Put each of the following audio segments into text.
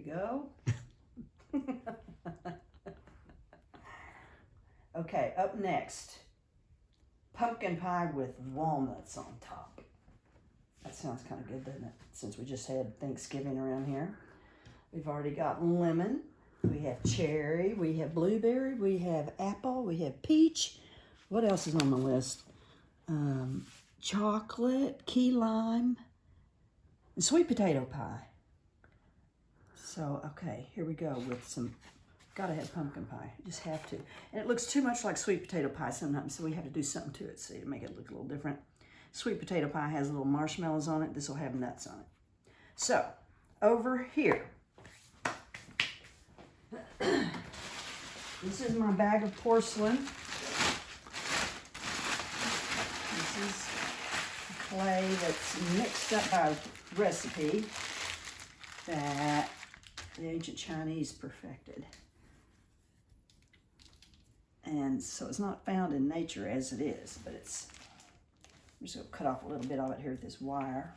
go. Okay, up next, pumpkin pie with walnuts on top. That sounds kind of good, doesn't it? Since we just had Thanksgiving around here. We've already got lemon, we have cherry, we have blueberry, we have apple, we have peach. What else is on the list? Chocolate, key lime, and sweet potato pie. So, okay, here we go with some, gotta have pumpkin pie, just have to. And it looks too much like sweet potato pie sometimes, so we have to do something to it, see, to make it look a little different. Sweet potato pie has little marshmallows on it. This will have nuts on it. So, over here, this is my bag of porcelain. This is clay that's mixed up by recipe that the ancient Chinese perfected. And so it's not found in nature as it is, but it's, I'm just going to cut off a little bit of it here with this wire.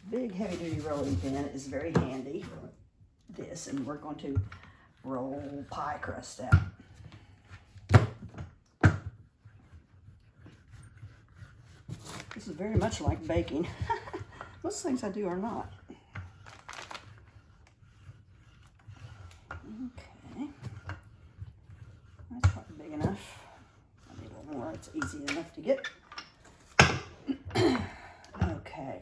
Big heavy-duty rolling pin is very handy. This, and we're going to roll pie crust out. This is very much like baking. Most things I do are not. Okay, that's probably big enough. I need a little more. It's easy enough to get. Okay.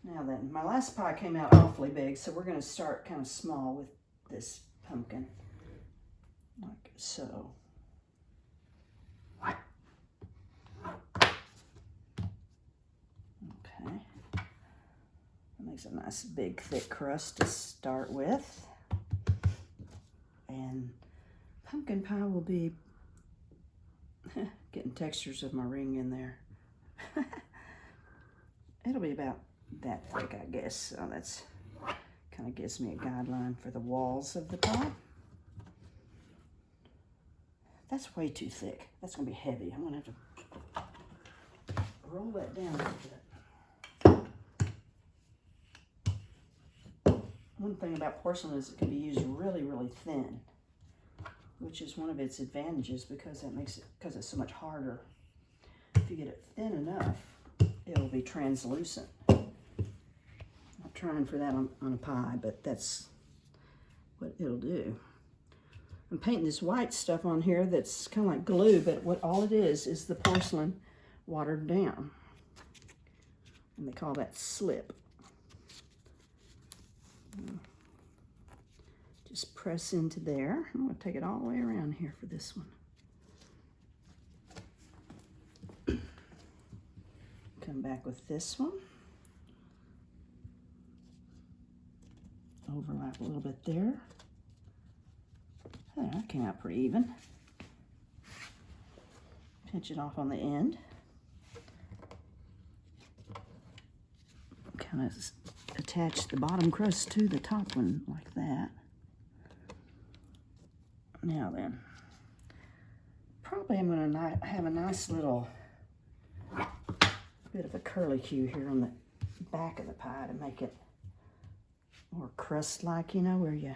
Now then, my last pie came out awfully big, so we're going to start kind of small with this pumpkin, like so. Okay. That makes a nice big thick crust to start with. And pumpkin pie will be getting textures of my ring in there. It'll be about that thick, I guess. So that's kind of gives me a guideline for the walls of the pie. That's way too thick. That's gonna be heavy. I'm gonna have to roll that down a little bit. One thing about porcelain is it can be used really, really thin, which is one of its advantages because that makes it, because it's so much harder. If you get it thin enough, it'll be translucent. I'm trying for that on a pie, but that's what it'll do. I'm painting this white stuff on here that's kind of like glue, but what all it is the porcelain watered down. And they call that slip. Just press into there. I'm going to take it all the way around here for this one. Come back with this one. Overlap a little bit there. There, that came out pretty even. Pinch it off on the end. Kind of attach the bottom crust to the top one like that. Now then, probably I'm going to have a nice little bit of a curlicue here on the back of the pie to make it more crust-like, you know, where you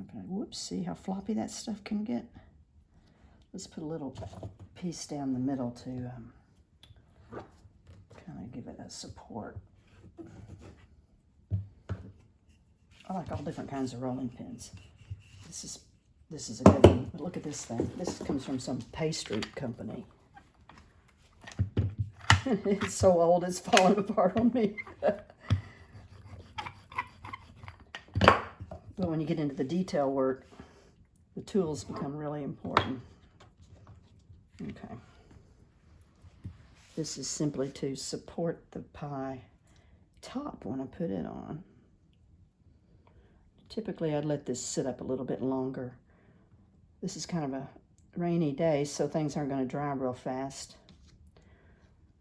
okay, whoops, see how floppy that stuff can get? Let's put a little piece down the middle to kind of give it a support. I like all different kinds of rolling pins. This is a good one, but look at this thing. This comes from some pastry company. It's so old, it's falling apart on me. But when you get into the detail work, the tools become really important. Okay. This is simply to support the pie top when I put it on. Typically, I'd let this sit up a little bit longer. This is kind of a rainy day, so things aren't going to dry real fast.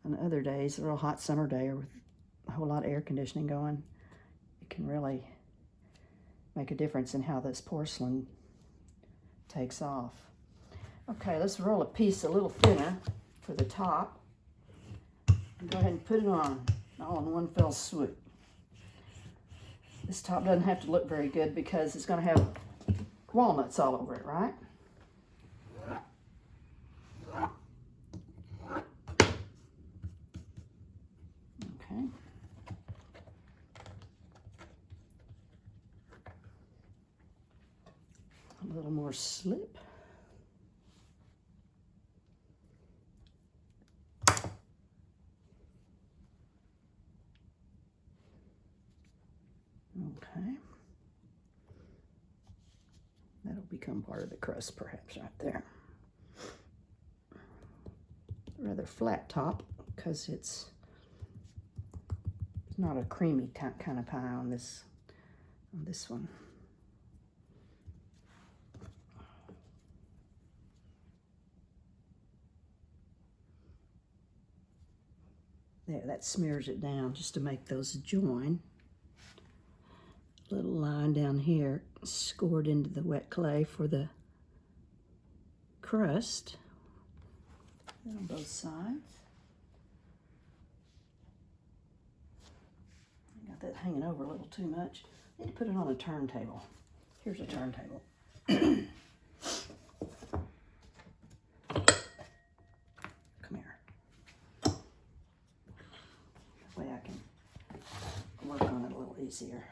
On other days, a real hot summer day or with a whole lot of air conditioning going, it can really make a difference in how this porcelain takes off. Okay, let's roll a piece a little thinner for the top. And go ahead and put it on all in one fell swoop. This top doesn't have to look very good because it's going to have walnuts all over it, right? Okay. A little more slip. Okay. That'll become part of the crust perhaps right there. Rather flat top because it's not a creamy kind of pie on this one. There, that smears it down just to make those join. Little line down here scored into the wet clay for the crust. On both sides. I got that hanging over a little too much. I need to put it on a turntable. Here's a turntable. Come here. That way I can work on it a little easier.